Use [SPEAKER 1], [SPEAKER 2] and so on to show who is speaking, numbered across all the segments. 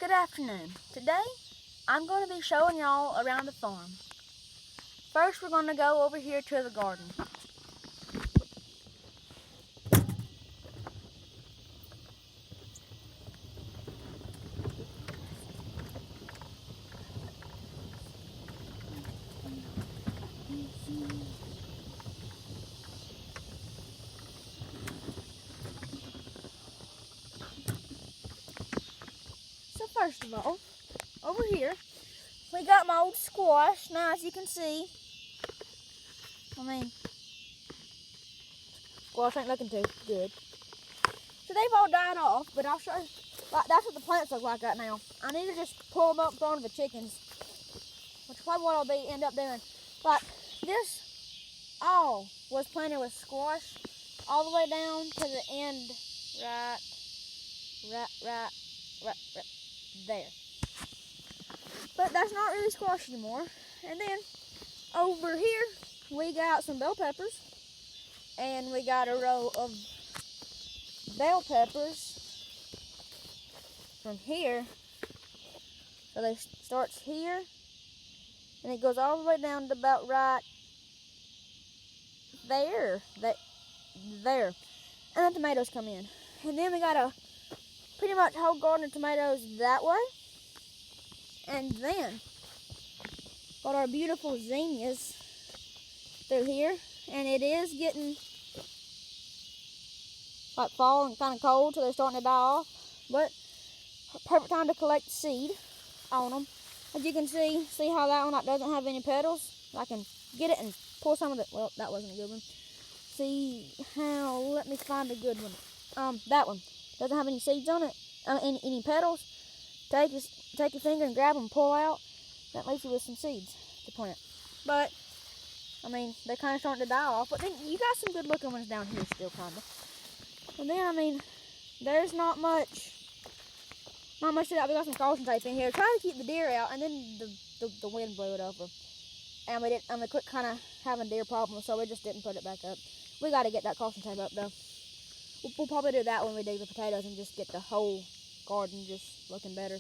[SPEAKER 1] Good afternoon. Today, I'm going to be showing y'all around the farm. First, we're going to go over here to the garden. So first of all, over here, we got my old squash. Now, as you can see, squash ain't looking too good. So they've all died off, but I'll show you, that's what the plants look like right now. I need to just pull them up in front of the chickens, which is probably what I'll end up doing. Like, this all was planted with squash all the way down to the end, right there. But that's not really squash anymore. And then over here, we got some bell peppers. And we got a row of bell peppers from here. So they starts here. And it goes all the way down to about right there. There. And then tomatoes come in. And then we got a pretty much whole garden of tomatoes that way. And then got our beautiful zinnias through here. And it is getting like fall and kind of cold, so they're starting to die off. But perfect time to collect seed on them. As you can see how that one doesn't have any petals. I can get it and pull some of it. Well, that wasn't a good one. See how? Let me find a good one. That one doesn't have any seeds on it. Any petals. Take your finger and grab them and pull out. That leaves you with some seeds to plant. But they're kind of starting to die off. But then you got some good looking ones down here still, kind of. And then there's not much to that. We got some caution tape in here. Try to keep the deer out, and then the wind blew it over. And we quit kind of having deer problems, so we just didn't put it back up. We got to get that caution tape up though. We'll probably do that when we dig the potatoes and just get the whole garden just looking better.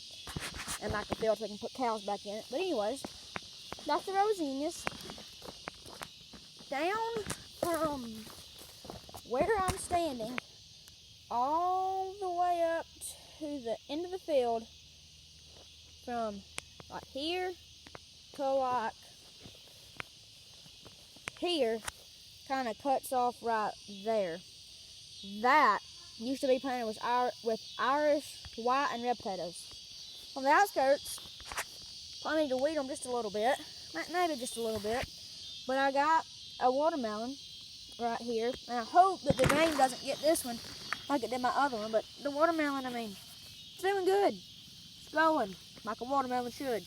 [SPEAKER 1] And like the field so we can put cows back in it. But anyways, that's the rosinias. Down from where I'm standing all the way up to the end of the field, from like here to like here, kind of cuts off right there. That used to be planted with Irish white and red potatoes. On the outskirts, I need to weed them just a little bit, maybe just a little bit. But I got a watermelon right here, and I hope that the rain doesn't get this one like it did my other one. But the watermelon, it's doing good. It's growing like a watermelon should.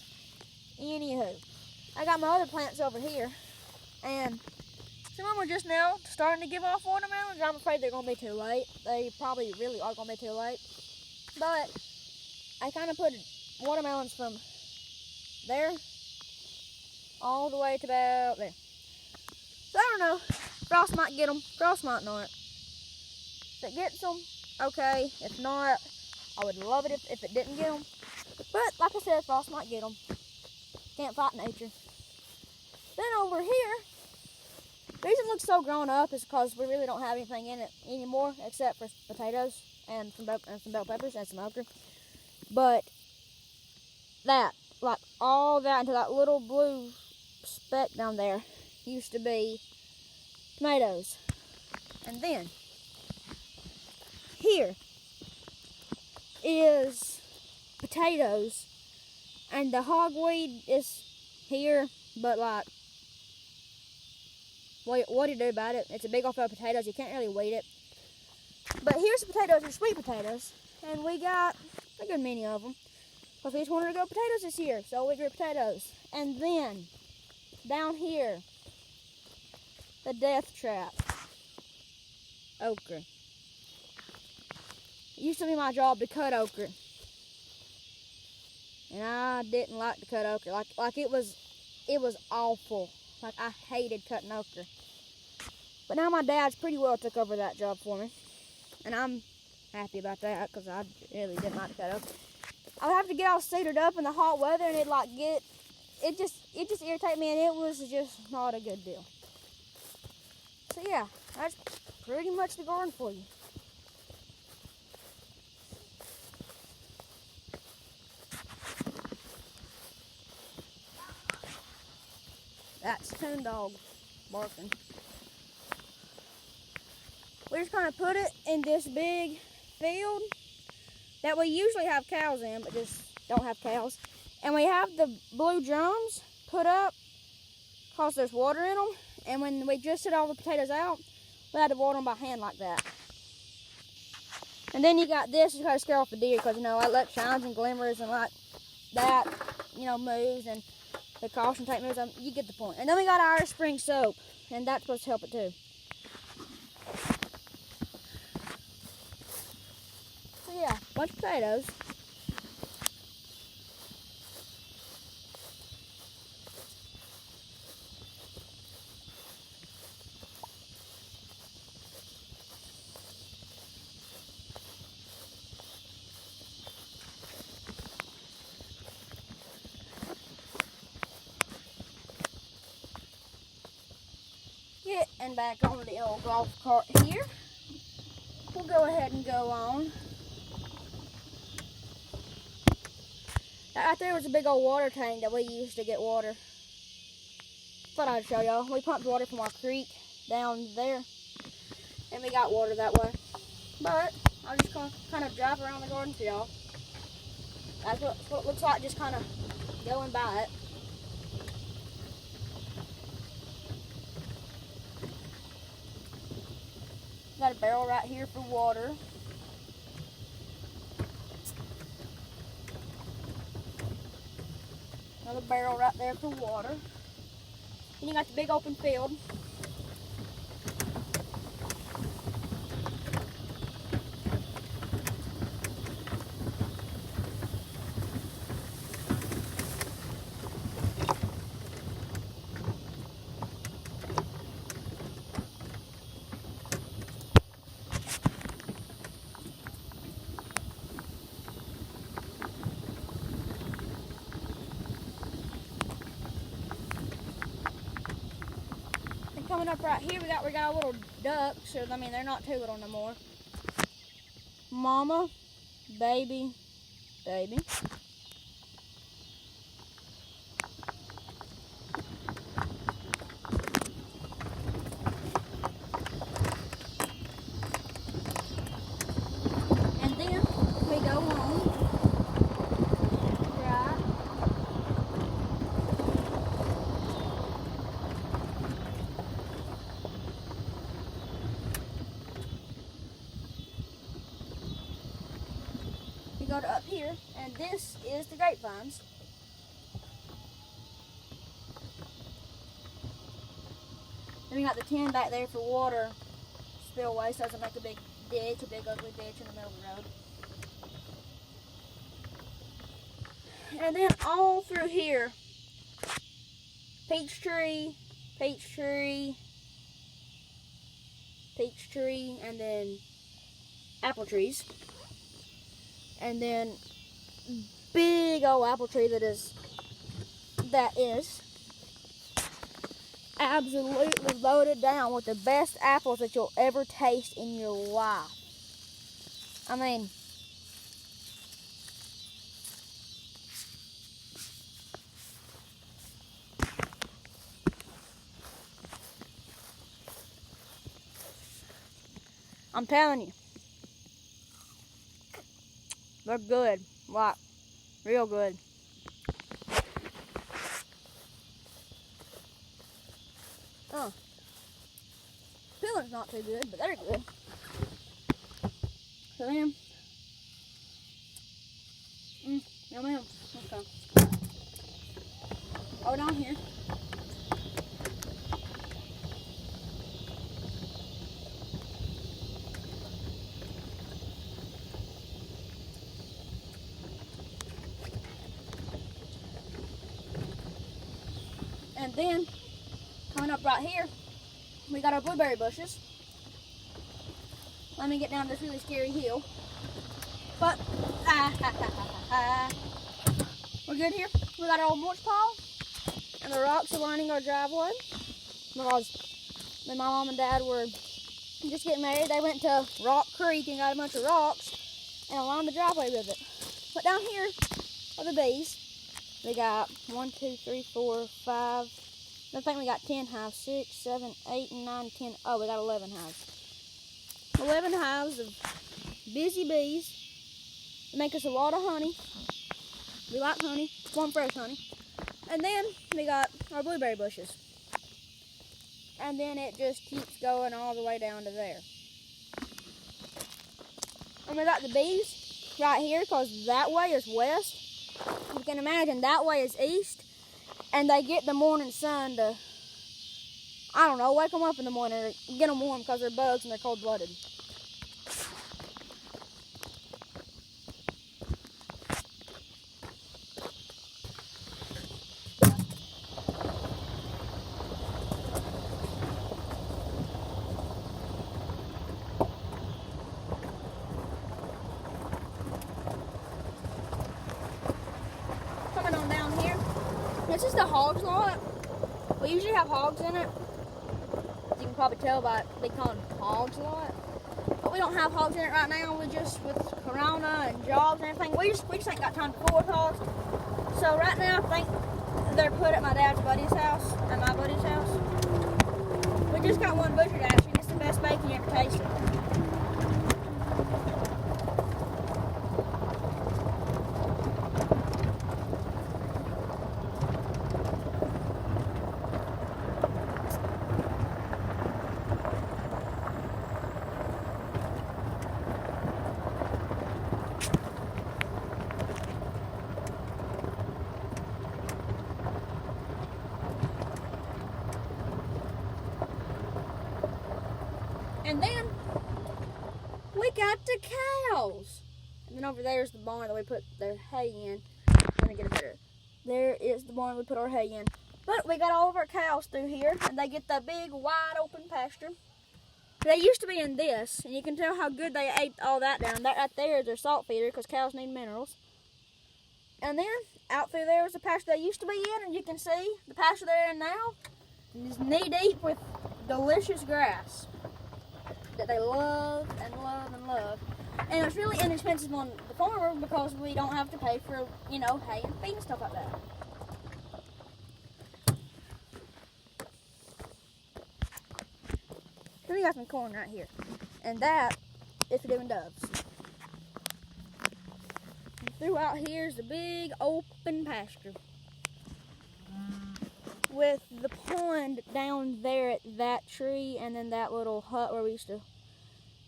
[SPEAKER 1] Anywho, I got my other plants over here, and some of them are just now starting to give off watermelons. I'm afraid they're going to be too late. They probably really are going to be too late. But I kind of put watermelons from there all the way to about there. So I don't know. Frost might get them. Frost might not. If it gets them, okay. If not, I would love it if it didn't get them. But like I said, frost might get them. Can't fight nature. Then over here, the reason it looks so grown up is because we really don't have anything in it anymore except for potatoes and some bell peppers and some okra. But that, like all that into that little blue speck down there, used to be tomatoes. And then here is potatoes, and the hogweed is here, but like, what do you do about it? It's a big old field of potatoes. You can't really weed it. But here's the potatoes, are sweet potatoes, and we got a good many of them because we just wanted to grow potatoes this year, so we grew potatoes. And then down here, the death trap, okra. It used to be my job to cut okra, and I didn't like to cut okra. Like it was awful. Like I hated cutting okra. But now my dad's pretty well took over that job for me, and I'm happy about that because I really didn't like to cut okra. I would have to get all suited up in the hot weather, and it just irritated me, and it was just not a good deal. So yeah, that's pretty much the garden for you. That's Coon Dog barking. We just kind of put it in this big field that we usually have cows in, but just don't have cows. And we have the blue drums put up because there's water in them. And when we just set all the potatoes out, we had to water them by hand like that. And then you got this to try to scare off the deer because, you know, I let shines and glimmers and like that, you know, moves and the caution tape moves. You get the point. And then we got Irish Spring soap, and that's supposed to help it too. So yeah, bunch of potatoes. Getting back on the old golf cart here. We'll go ahead and go on. That right there was a big old water tank that we used to get water. Thought I'd show y'all. We pumped water from our creek down there, and we got water that way. But I'm just gonna kind of drive around the garden for y'all. That's what it looks like, just kind of going by it. Got a barrel right here for water. Another barrel right there for water. And you got the big open field. Coming up right here, we got a little duck, so I mean they're not too little no more. Mama, baby, baby. And then we go home. Go to up here, and this is the grapevines. Then we got the tin back there for water spillway, so it doesn't make a big ditch, a big ugly ditch in the middle of the road. And then all through here, peach tree, peach tree, peach tree, and then apple trees. And then big old apple tree that is absolutely loaded down with the best apples that you'll ever taste in your life. I mean, I'm telling you. They're good, like, real good. Oh, peeling's not too good, but they're good. So then, yum yum. Okay. Oh, down here. And then, coming up right here, we got our blueberry bushes. Let me get down this really scary hill. But We're good here. We got our old mulch pile, and the rocks are lining our driveway because when my mom and dad were just getting married, they went to Rock Creek and got a bunch of rocks and lined the driveway with it. But down here are the bees. We got 1, 2, 3, 4, 5. I think we got 10 hives. 6, 7, 8, 9, 10. Oh, we got 11 hives. 11 hives of busy bees. They make us a lot of honey. We like honey, warm fresh honey. And then we got our blueberry bushes. And then it just keeps going all the way down to there. And we got the bees right here because that way is west. You can imagine that way is east. And they get the morning sun to, I don't know, wake them up in the morning or get them warm because they're bugs and they're cold-blooded. Coming on down here, this is the hogs lot. We usually have hogs in it. You can probably tell by it being called hogs lot. But we don't have hogs in it right now. We just, with Corona and jobs and everything, we just ain't got time to fool with hogs. So right now, I think they're put at my dad's buddy's house, at my buddy's house. We just got one butchered actually. It's the best bacon you ever tasted. And then we got the cows. And then over there's the barn that we put their hay in. Let me get it better. There is the barn we put our hay in. But we got all of our cows through here, and they get the big wide open pasture. They used to be in this, and you can tell how good they ate all that down. That right there is their salt feeder because cows need minerals. And then out through there was the pasture they used to be in, and you can see the pasture they're in now is knee deep with delicious grass that they love and love and love. And it's really inexpensive on the farmer because we don't have to pay for, you know, hay and feed and stuff like that. Then we got some corn right here. And that is for doing doves. And throughout here is a big open pasture with the pond down there at that tree, and then that little hut where we used to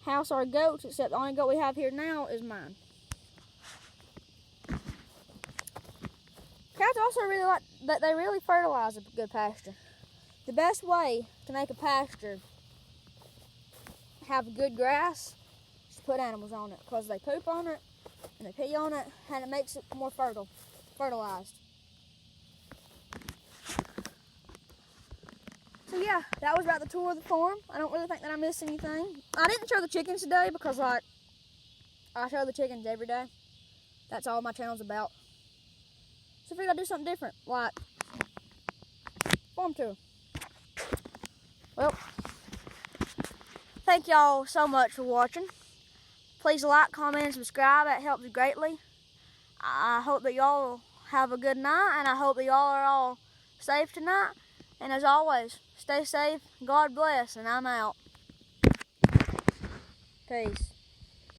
[SPEAKER 1] house our goats, except the only goat we have here now is mine. Cows also really like that they really fertilize a good pasture. The best way to make a pasture have good grass is to put animals on it because they poop on it and they pee on it and it makes it more fertilized. So yeah, that was about the tour of the farm. I don't really think that I missed anything. I didn't show the chickens today because like I show the chickens every day. That's all my channel's about. So I figured I'd do something different, like farm tour. Well, thank y'all so much for watching. Please like, comment, and subscribe. That helps greatly. I hope that y'all have a good night, and I hope that y'all are all safe tonight. And as always, stay safe, God bless, and I'm out. Peace.